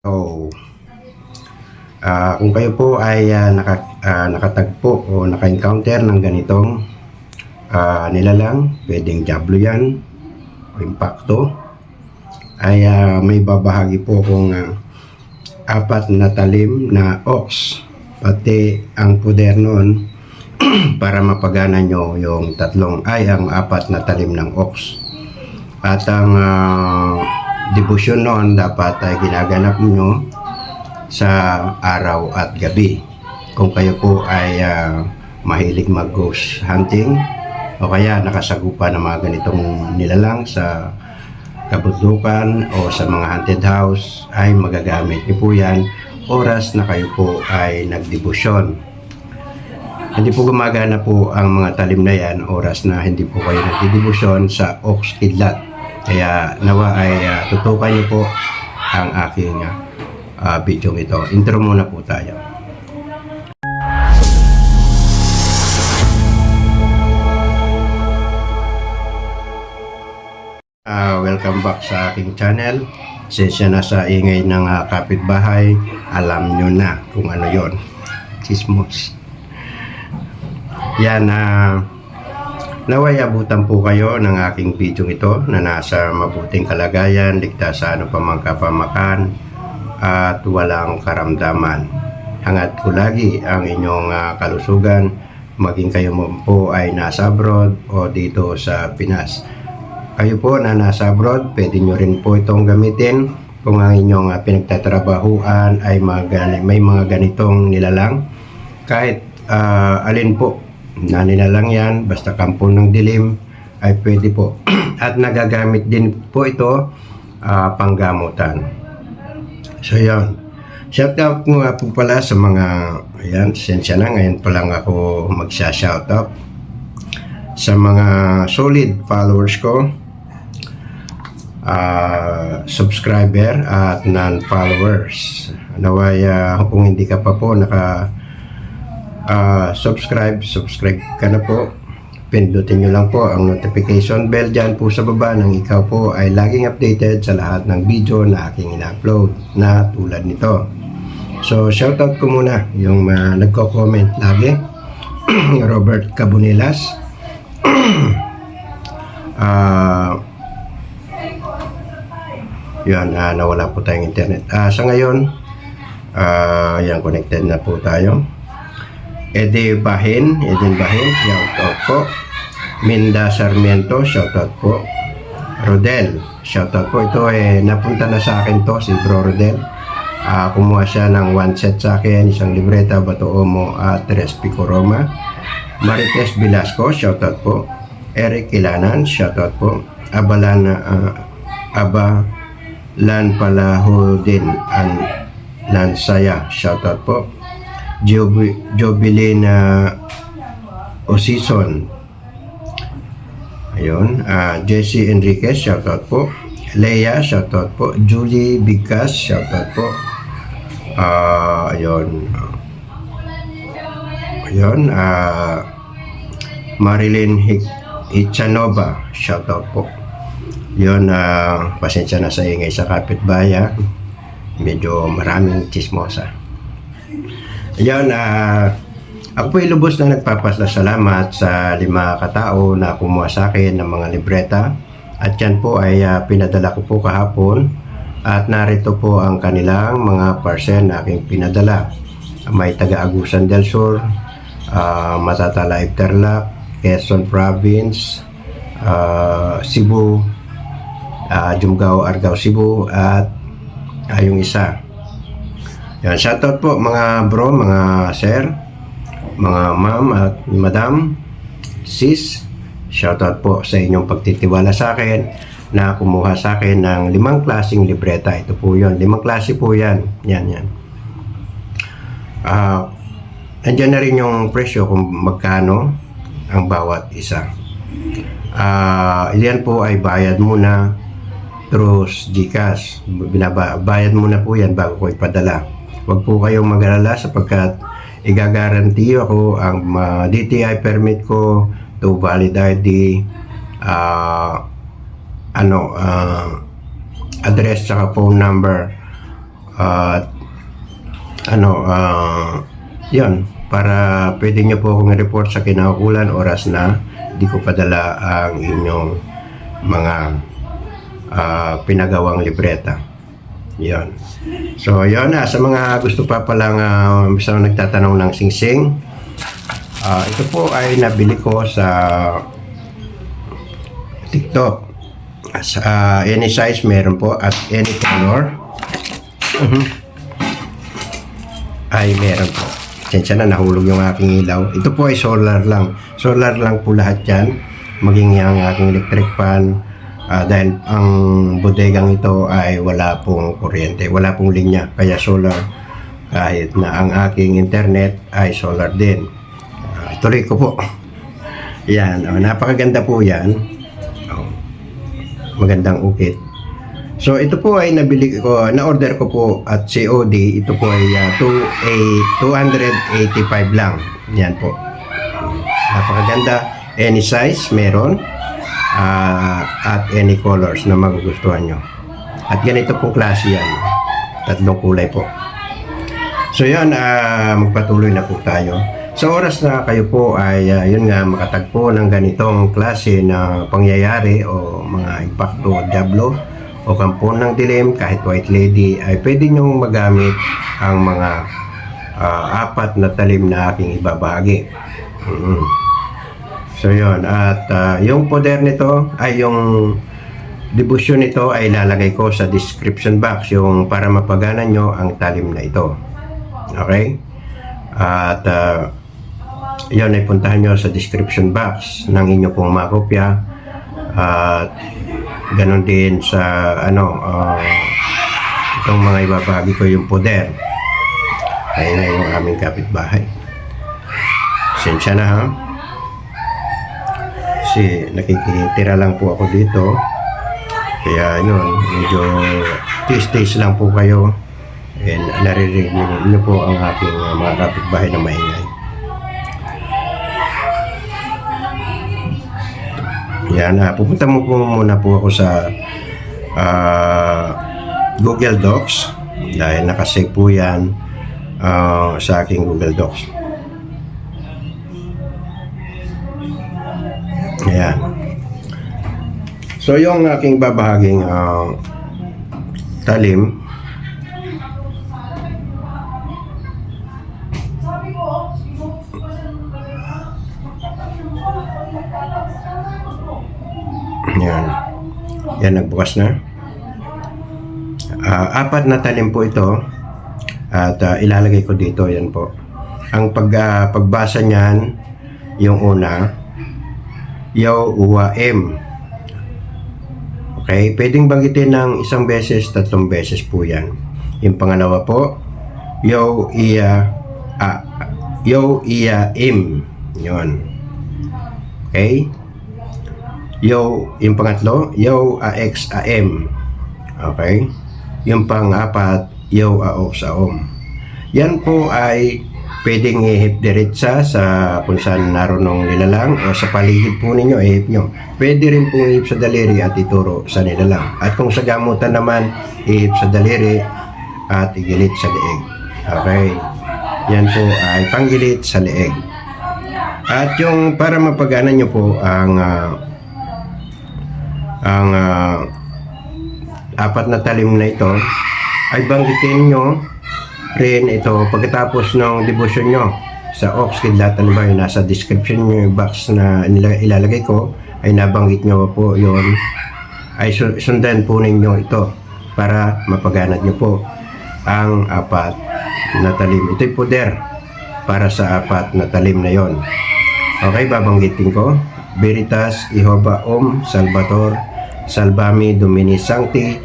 So, kung kayo po ay nakatagpo o naka-encounter ng ganitong nilalang, pwedeng jablo yan o impacto, ay may babahagi po kung apat na talim na ox, pati ang puder noon para mapagana nyo yung ang apat na talim ng ox. At ang debosyon noon dapat ay ginaganap nyo sa araw at gabi. Kung kayo po ay mahilig mag-ghost hunting o kaya nakasagupa ng mga ganitong nilalang sa kabundukan o sa mga haunted house, ay magagamit nyo po yan oras na kayo po ay nagdebosyon. Hindi po gumagana po ang mga talim na yan oras na hindi po kayo nagdedebosyon sa ox kidlat. Kaya nawa ay tutukan niyo po ang aking video ito. Intro muna po tayo. Welcome back sa aking channel. Sensya na sa ingay ng kapitbahay. Alam nyo na kung ano yon. Chismos. Yan, naway abutan po kayo ng aking video ito na nasa mabuting kalagayan, ligtas sa anumang kapamakan at walang karamdaman. Hangad ko lagi ang inyong kalusugan, maging kayo po ay nasa abroad o dito sa Pinas. Kayo po na nasa abroad, pwede nyo rin po itong gamitin kung ang inyong pinagtatrabahuan ay may mga ganitong nilalang. Kahit alin po na nilalang yan, basta kampo ng dilim ay pwede po. At nagagamit din po ito panggamutan. So yan, shout out ko nga po pala sa mga, ayan, sensya na ngayon pa lang ako magsha-shout out sa mga solid followers ko, subscriber at non-followers. Naway kung hindi ka pa po subscribe ka na po. Pindutin nyo lang po ang notification bell dyan po sa baba nang ikaw po ay laging updated sa lahat ng video na aking ina-upload na tulad nito. So shoutout ko muna yung nagko-comment lagi. Robert Cabunilas. Yan, nawala po tayong internet. Sa ngayon, yan, connected na po tayo. Edin Bahin, shoutout po. Minda Sarmiento, shoutout po. Rodel, shoutout po. Ito napunta na sa akin to, si Bro Rodel. Kumuha siya ng 1 set sa akin, isang libreta, Bato Omo at 3 Pico Roma. Marites Velasco, shoutout po. Eric Ilanan, shoutout po. Abalan Palahudin Lansaya, shoutout po. Jobilin Osison, ayun. Jesse Enriquez, shoutout po. Leia, shoutout po. Julie Bigkas, shoutout po. Ayun. Marilyn Ichanova, shoutout po. Yun, pasensya na sa ingay sa kapitbahay, medyo maraming chismosa. Ayan, ako po lubos na nagpapasalamat sa 5 katao na kumuha sa akin ng mga libreta. At yan po ay pinadala ko po kahapon. At narito po ang kanilang mga parcel na aking pinadala. May taga Agusan del Sur, Matatala Tarlac, Quezon Province, Cebu, Jumgao, Argao, Cebu, at yung isa. Yan, shoutout po mga bro, mga sir, mga ma'am at madam, sis. Shoutout po sa inyong pagtitiwala sa akin na kumuha sa akin ng 5 klaseng libreta. Ito po yun, 5 klase po yan. Yan. Andyan na rin yung presyo kung magkano ang bawat isa. Yan po ay bayad muna through GCash. Bayad muna po yan bago ko ipadala. Huwag po kayong mag-alala sapagkat igagaranti ako ang DTI permit ko to valid ID, address saka phone number At yun, para pwede nyo po akong i-report sa kinaukulan oras na di ko padala ang inyong mga pinagawang libreta. Yun. So, yun sa mga gusto pa palang sa nagtatanong ng singsing, ito po ay nabili ko sa TikTok. Any size meron po at any color ay meron po. Sensya na, nahulog yung aking ilaw. Ito po ay solar lang. Solar lang po lahat yan. Maging yung aking electric fan. Dahil ang bodegang ito ay wala pong kuryente. Wala pong linya. Kaya solar. Kahit na ang aking internet ay solar din. Tuloy ko po. Yan. Napakaganda po yan. Magandang ukit. So ito po ay nabili ko, na-order ko po at COD. Ito po ay 285 lang. Yan po. Napakaganda. Any size meron. At any colors na magugustuhan nyo. At ganito pong klase yan. 3 kulay po. So yan, magpatuloy na po tayo. Sa oras na kayo po ay yun nga makatagpo ng ganitong klase na pangyayari o mga impacto o diablo o kampon ng dilim, kahit white lady, ay pwede nyong magamit ang mga 4 na talim na aking ibabahagi. So yun, at yung poder nito ay yung debusyon nito ay lalagay ko sa description box, yung para mapagana nyo ang talim na ito. Okay? At yun ay puntahan nyo sa description box ng inyo pong makopya. At ganon din sa itong mga ibabahagi ko yung poder. Ayun na yung aming kapitbahay. Sensya na ha. Kasi nakikitira lang po ako dito. Kaya yun, medyo tis-tis lang po kayo. And naririnig nyo po ang aking mga kapitbahay na maingay. Yan, pupunta mo po muna po ako sa Google Docs dahil nakasave po yan sa aking Google Docs. Ayan. So yung aking babahaging talim, yan. Yan, nagbukas na. 4 na talim po ito. At ilalagay ko dito. Yan po. Ang pagbasa niyan, yung una, yaw, uwa, m. Okay? Pwedeng banggitin ng 1 beses, 3 beses po yan. Yung pangalawa po, yaw, iya, im. Yun. Okay? Yo, yung pangatlo, yo, ax, am. Okay? Yung pang-4, yo, aox, aom. Yan po ay pwedeng ihip diretsa sa kung saan narunong nilalang o sa paligid po ninyo, ihip nyo. Pwede rin pong ihip sa daliri at ituro sa nilalang. At kung sa gamutan naman, ihip sa daliri at igilit sa leeg. Okay? Yan po ay panggilit sa leeg. At yung para mapagana nyo po ang 4 na talim na ito ay banggitin nyo rin ito pagkatapos ng devotion nyo sa Ox Kidlatan ba yung nasa description box na ilalagay ko ay nabanggit nyo po yon ay sundan po ninyo ito para mapaganat nyo po ang 4 na talim. Ito'y poder para sa 4 na talim na yon. Okay, babanggitin ko. Veritas, Jehovah Om, Salvator, Salvami Domini Sancti,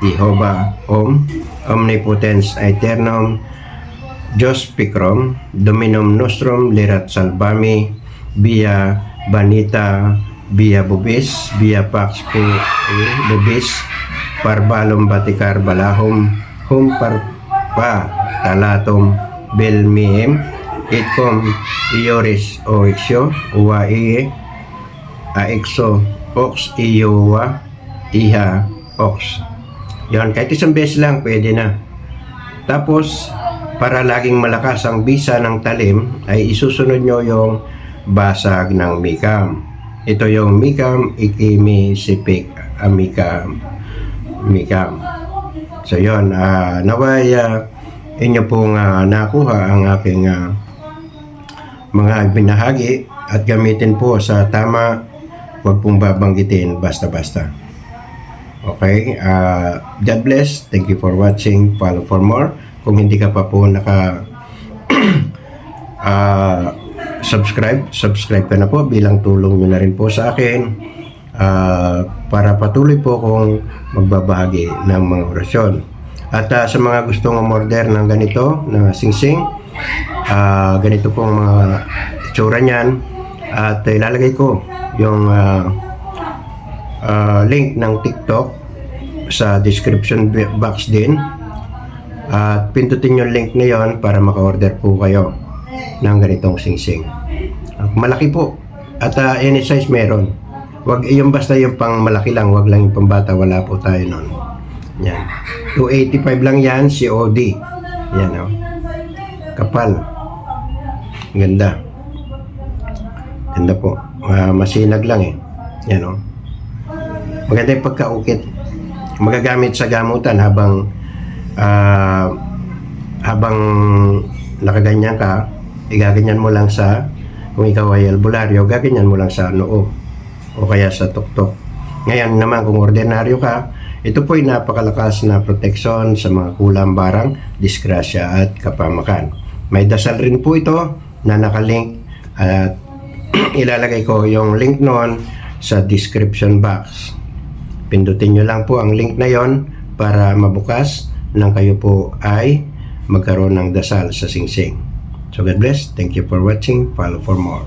Jehovah Om, Omnipotens Aeternum, Dios Picrum, Dominum Nostrum, Lirat Salvami, Via Vanita, Via Bubis, Via Pax Bubis, Parbalum Baticar Balahum, Hum Parpa Talatum Belmiem, Itcom Ioris Oixio, Uwaie, Aexo Ox Iowa Iha Ox. Yan, kahit 1 beses lang pwede na. Tapos, para laging malakas ang bisa ng talim, ay isusunod nyo yung basag ng mikam. Ito yung mikam, ikimi, sipik, amikam, mikam. So yun, naway inyo pong nakuha ang aking mga binahagi at gamitin po sa tama, huwag pong babanggitin basta-basta. Okay, God bless. Thank you for watching. Follow for more. Kung hindi ka pa po subscribe ka na po bilang tulong nyo na rin po sa akin para patuloy po kong magbabahagi ng mga orasyon. At sa mga gustong umorder ng ganito, na singsing, ganito pong mga itsura niyan, at ilalagay ko yung link ng TikTok sa description box din, at pindutin yung link na yon para maka-order po kayo ng ganitong singsing. Malaki po at any size meron. Wag yung basta yung pang malaki lang, wag lang yung pambata, wala po tayo nun. Yan, 285 lang yan, COD. Yan, oh. Kapal, ganda po, masinag lang eh. Yan, oh. Maganda yung pagkaukit, magagamit sa gamutan habang nakaganyan ka, igaganyan mo lang sa, kung ikaw ay albularyo, gaganyan mo lang sa noo o kaya sa tuktok. Ngayon naman kung ordinaryo ka, ito po ay napakalakas na proteksyon sa mga kulang barang, disgrasya at kapamakan. May dasal rin po ito na nakalink at ilalagay ko yung link noon sa description box. Pindutin nyo lang po ang link na yon para mabukas nang kayo po ay magkaroon ng dasal sa singsing. So God bless. Thank you for watching. Follow for more.